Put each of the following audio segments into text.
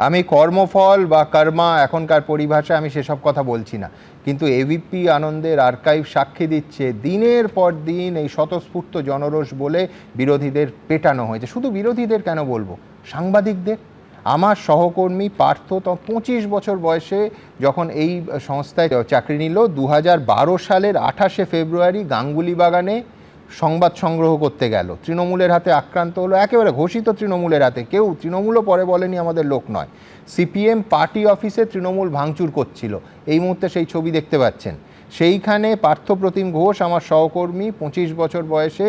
আমি কর্মফল বা কর্মা এখনকার পরিভাষায় আমি সেসব কথা বলছি না, কিন্তু এবিপি আনন্দের আর্কাইভ সাক্ষী দিচ্ছে দিনের পর দিন এই স্বতঃস্ফূর্ত জনরোষ বলে বিরোধীদের পেটানো হয়েছে। শুধু বিরোধীদের কেন বলবো, সাংবাদিকদের। আমার সহকর্মী পার্থ তো 25 বছর বয়সে যখন এই সংস্থায় চাকরি নিল, 2012 সালের 28শে ফেব্রুয়ারি গাঙ্গুলি বাগানে সংবাদ সংগ্রহ করতে গেল, তৃণমূলের হাতে আক্রান্ত হলো, একেবারে ঘোষিত তৃণমূলের হাতে। কেউ তৃণমূলও পরে বলেনি আমাদের লোক নয়। সিপিএম পার্টি অফিসে তৃণমূল ভাঙচুর করছিল, এই মুহূর্তে সেই ছবি দেখতে পাচ্ছেন। সেইখানে পার্থপ্রতিম ঘোষ আমার সহকর্মী 25 বছর বয়সে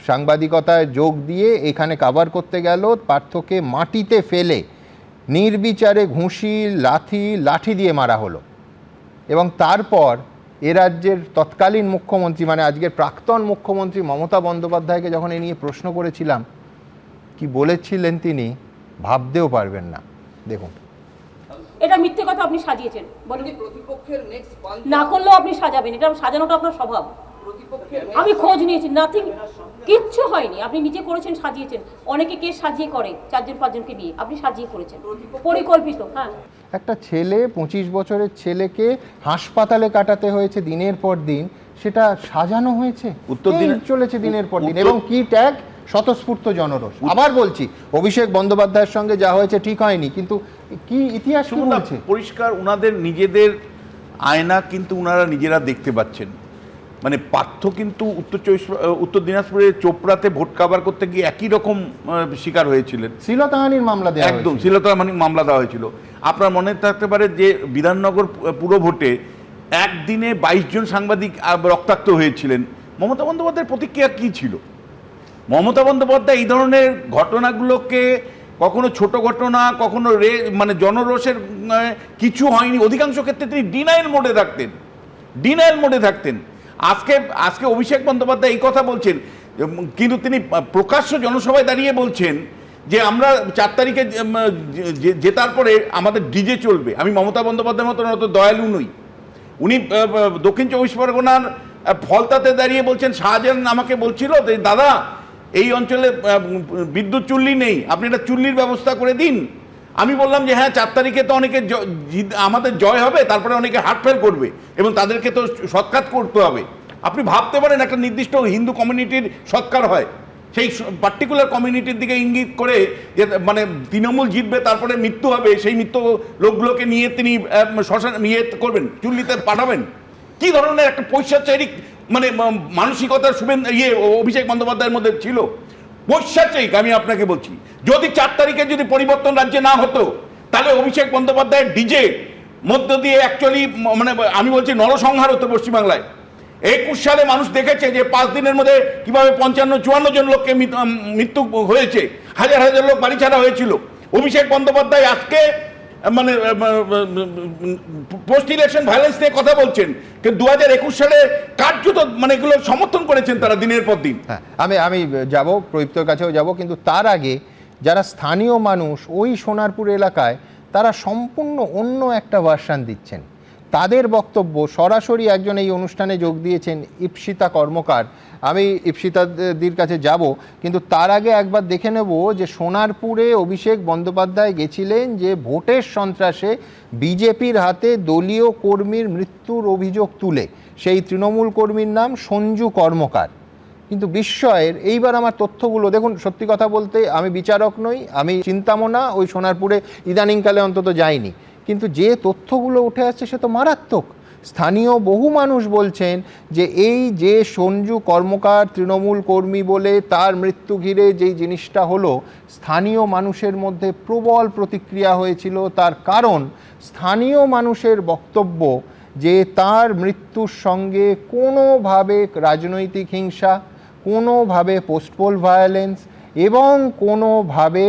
সাংবাদিকতায় যোগ দিয়ে এখানে কাভার করতে গেল, পার্থকে মাটিতে ফেলে নির্বিচারে ঘুষি লাঠি দিয়ে মারা হলো। এবং তারপর এ রাজ্যের তৎকালীন মুখ্যমন্ত্রী মানে আজকের প্রাক্তন মুখ্যমন্ত্রী মমতা বন্দ্যোপাধ্যায়কে যখন এ নিয়ে প্রশ্ন করেছিলাম, কি বলেছিলেন তিনি ভাবতেও পারবেন না। দেখুন, এটা মিথ্যে কথা আপনি সাজিয়েছেন, বলেন প্রতিপক্ষের নেক্সট না করলেও আপনি সাজাবেন, এটা সাজানোটা আপনার স্বভাব। আমি খোঁজ নিয়েছি, নাথিং, কিচ্ছু হয়নি। আপনি নিজে করেছেন, সাজিয়েছেন। অনেকে কেস সাজিয়ে করে 4-5 জনকে নিয়ে, আপনি সাজিয়ে করেছেন, পরিকল্পিত। হ্যাঁ, একটা ছেলে 25 বছরের ছেলেকে হাসপাতালে কাটাতে হয়েছে দিনের পর দিন, সেটা সাজানো হয়েছে, উত্তর দিন চলেছে দিনের পর দিন। এবং কি ট্যাগ, স্বতঃস্ফূর্ত জনরোষ। আবার বলছি, অভিষেক বন্দ্যোপাধ্যায়ের সঙ্গে যা হয়েছে ঠিক হয়নি, কিন্তু কি ইতিহাস বলছে পরিষ্কার, ওনাদের নিজেদের আয়না কিন্তু ওনারা নিজেরা দেখতে পাচ্ছেন। মানে পার্থ কিন্তু উত্তর দিনাজপুরে চোপড়াতে ভোট কাভার করতে গিয়ে একই রকম শিকার হয়েছিলেন। শ্লীলতাহানির মামলা দেওয়া, একদম শ্লীলতাহানির মামলা দেওয়া হয়েছিল। আপনার মনে থাকতে পারে যে বিধাননগর পুরো ভোটে একদিনে 22 জন সাংবাদিক রক্তাক্ত হয়েছিলেন। মমতা বন্দ্যোপাধ্যায়ের প্রতিক্রিয়া কী ছিল? মমতা বন্দ্যোপাধ্যায় এই ধরনের ঘটনাগুলোকে কখনো ছোট ঘটনা, কখনো মানে জনরোষের কিছু হয়নি, অধিকাংশ ক্ষেত্রে তিনি ডিনাইল মোডে থাকতেন। আজকে অভিষেক বন্দ্যোপাধ্যায় এই কথা বলছেন, কিন্তু তিনি প্রকাশ্য জনসভায় দাঁড়িয়ে বলছেন যে আমরা 4 তারিখে জেতার পরে আমাদের ডিজে চলবে। আমি মমতা বন্দ্যোপাধ্যায়ের মতন অত দয়ালু নই। উনি দক্ষিণ 24 পরগনার ফলতাতে দাঁড়িয়ে বলছেন, শাহজাহান আমাকে বলছিল যে দাদা এই অঞ্চলে বিদ্যুৎ চুল্লি নেই, আপনি একটা চুল্লির ব্যবস্থা করে দিন। আমি বললাম যে হ্যাঁ, 4 তারিখে তো অনেকে আমাদের জয় হবে, তারপরে অনেকে হার্টফেল করবে এবং তাদেরকে তো সৎকার করতে হবে। আপনি ভাবতে পারেন একটা নির্দিষ্ট হিন্দু কমিউনিটির সৎকার হয়, সেই পার্টিকুলার কমিউনিটির দিকে ইঙ্গিত করে যে মানে তৃণমূল জিতবে, তারপরে মৃত্যু হবে, সেই মৃত্যু লোকগুলোকে নিয়ে তিনি শ্মশান করবেন, চুল্লিতে পাঠাবেন। কি ধরনের একটা পৈশাচিক মানে মানসিকতার অভিষেক বন্দ্যোপাধ্যায়ের মধ্যে ছিল? পৈশাচিক। আমি আপনাকে বলছি, যদি 4 তারিখে যদি পরিবর্তন রাজ্যে না হতো, তাহলে অভিষেক বন্দ্যোপাধ্যায়ের ডিজে মধ্য দিয়ে অ্যাকচুয়ালি মানে আমি বলছি নরসংহার হতো পশ্চিমবাংলায়। 21 সালে মানুষ দেখেছে যে 5 দিনের মধ্যে কিভাবে 55-54 জন লোককে মৃত্যু হয়েছে, হাজার হাজার লোক বাড়ি ছাড়া হয়েছিল। অভিষেক বন্দ্যোপাধ্যায় আজকে মানে পোস্ট ইলেকশন ভায়োলেন্স নিয়ে কথা বলছেন, কিন্তু 2021 সালে কার্যত মানে এগুলো সমর্থন করেছেন তারা দিনের পর দিন। হ্যাঁ, আমি যাব, প্রদীপ্তর কাছেও যাব, কিন্তু তার আগে যারা স্থানীয় মানুষ ওই সোনারপুর এলাকায়, তারা সম্পূর্ণ অন্য একটা ভার্সন দিচ্ছেন। তাদের বক্তব্য সরাসরি একজন এই অনুষ্ঠানে যোগ দিয়েছেন, ইপ্সিতা কর্মকার। আমি ইপ্সিতাদির কাছে যাব, কিন্তু তার আগে একবার দেখে নেব যে সোনারপুরে অভিষেক বন্দ্যোপাধ্যায় গেছিলেন যে ভোটের সন্ত্রাসে বিজেপির হাতে দলীয় কর্মীর মৃত্যুর অভিযোগ তুলে। সেই তৃণমূল কর্মীর নাম সঞ্জু কর্মকার। কিন্তু বিস্ময়ের, এইবার আমার তথ্যগুলো দেখুন, সত্যি কথা বলতে আমি বিচারক নই, আমি চিন্তামও না, ওই সোনারপুরে ইদানিংকালে অন্তত যাইনি, কিন্তু যে তথ্যগুলো উঠে আসছে সে তো মারাত্মক। স্থানীয় বহু মানুষ বলছেন যে এই যে সঞ্জু কর্মকার তৃণমূল কর্মী বলে তার মৃত্যু ঘিরে যেই জিনিসটা হলো, স্থানীয় মানুষের মধ্যে প্রবল প্রতিক্রিয়া হয়েছিল। তার কারণ, স্থানীয় মানুষের বক্তব্য যে তার মৃত্যুর সঙ্গে কোনোভাবে রাজনৈতিক হিংসা, কোনোভাবে পোস্টপোল ভায়োলেন্স এবং কোনোভাবে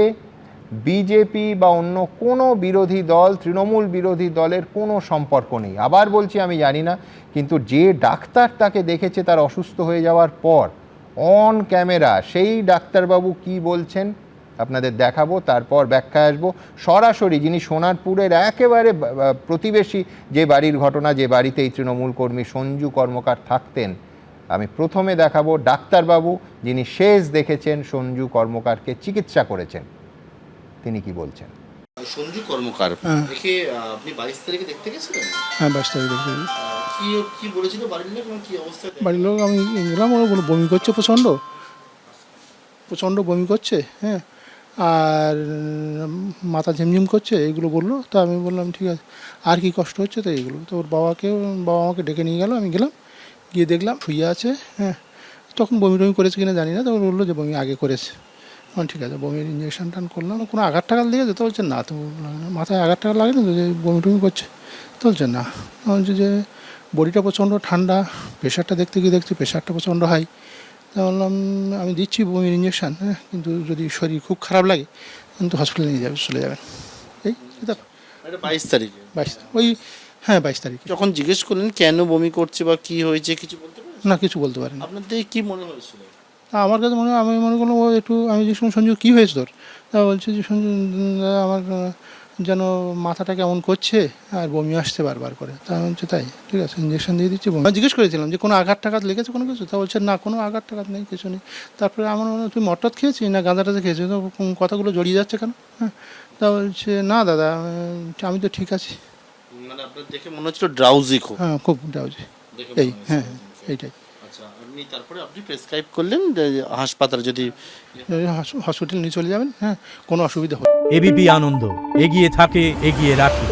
বিজেপি বা অন্য কোনো বিরোধী দল, তৃণমূল বিরোধী দলের কোনো সম্পর্ক নেই। আবার বলছি, আমি জানি না, কিন্তু যে ডাক্তার তাকে দেখেছে তার অসুস্থ হয়ে যাওয়ার পর অন ক্যামেরা সেই ডাক্তারবাবু কি বলছেন আপনাদের দেখাবো, তারপর ব্যাখ্যায় আসবো। সরাসরি যিনি সোনারপুরের একেবারে প্রতিবেশী, যে বাড়ির ঘটনা, যে বাড়িতে এই তৃণমূল কর্মী সঞ্জু কর্মকার থাকতেন, আমি প্রথমে দেখাবো ডাক্তারবাবু যিনি শেষ দেখেছেন সঞ্জু কর্মকারকে চিকিৎসা করেছেন, তিনি কি বলছেন। সঞ্জু কর্মকার, হ্যাঁ। একে আপনি 22 তারিখে দেখতে গেছিলেন? হ্যাঁ 22 তারিখ দেখতে গেছি। কি কি বলেছিল বাড়ির লোক এবং কি অবস্থা? বাড়ির লোক আমি গেলাম, ওরা বলে বমি করছে, প্রচণ্ড বমি করছে, হ্যাঁ, আর মাথা ঝিমঝিম করছে, এইগুলো বললো। তো আমি বললাম ঠিক আছে, আর কি কষ্ট হচ্ছে? তো এইগুলো তো ওর বাবা আমাকে ডেকে নিয়ে গেল, আমি গেলাম, গিয়ে দেখলাম শুয়ে আছে, হ্যাঁ। তখন বমি টমি করেছে কিনা জানি না, তখন বললো যে বমি আগে করেছে। ঠিক আছে, বমির ইঞ্জেকশন টান করলাম, কোনো আঘাত টাঘাত লেগেছে? তো বলছে না। তো বললাম, মাথায় আঘাত টাঘাত লাগে না তো যে বমি টমি করছে? তো বলছে না। বলছে যে বডিটা প্রচণ্ড ঠান্ডা, প্রেশারটা দেখতে গিয়ে দেখছি প্রেশারটা প্রচণ্ড হাই। তা বললাম আমি দিচ্ছি বমির ইঞ্জেকশান, হ্যাঁ, কিন্তু যদি শরীর খুব খারাপ লাগে কিন্তু হসপিটালে নিয়ে চলে যাবেন। এই ব্যাপার। এটা 22 তারিখে। 22 ওই, হ্যাঁ 22 তারিখে। যখন জিজ্ঞেস করলেন কেন বমি করছে বা কি হয়েছে, কিছু বলতে পারেন? না, কিছু বলতে পারেন। আপনার দেখে কি মনে হয়েছিল? আমার কাছে আমি মনে করলাম ও একটু, আমি যে সঞ্জু কী হয়েছে তোর? তা বলছে যে সঞ্জু আমার যেন মাথাটা কেমন করছে আর বমি আসছে বারবার করে। তা আমি বলছি তাই, ঠিক আছে, ইঞ্জেকশন দিয়ে দিচ্ছি। আমি জিজ্ঞেস করেছিলাম যে কোনো আঘাত টাঘাত লেগেছে কোনো কিছু? তা বলছে না, কোনো আঘাত টাঘাত নেই, কিছু নেই। তারপরে আমার মনে হয় তুই মটর খেয়েছিস না গাঁদাটাতে খেয়েছিস? তো কথাগুলো জড়িয়ে যাচ্ছে কেন? হ্যাঁ, তা বলছে না দাদা, আমি তো ঠিক আছি। মানে আপনার দেখে মনে হচ্ছিল ড্রাউজি খুব। হ্যাঁ, খুব ডাউজি। এই হ্যাঁ, এইটাই। আচ্ছা, তারপরে আপনি প্রেসক্রাইব করলেন যে হাসপাতালে যদি হসপিটাল নিয়ে চলে যাবেন, হ্যাঁ, কোনো অসুবিধা হবে। এবিপি আনন্দ, এগিয়ে থাকে, এগিয়ে রাখে।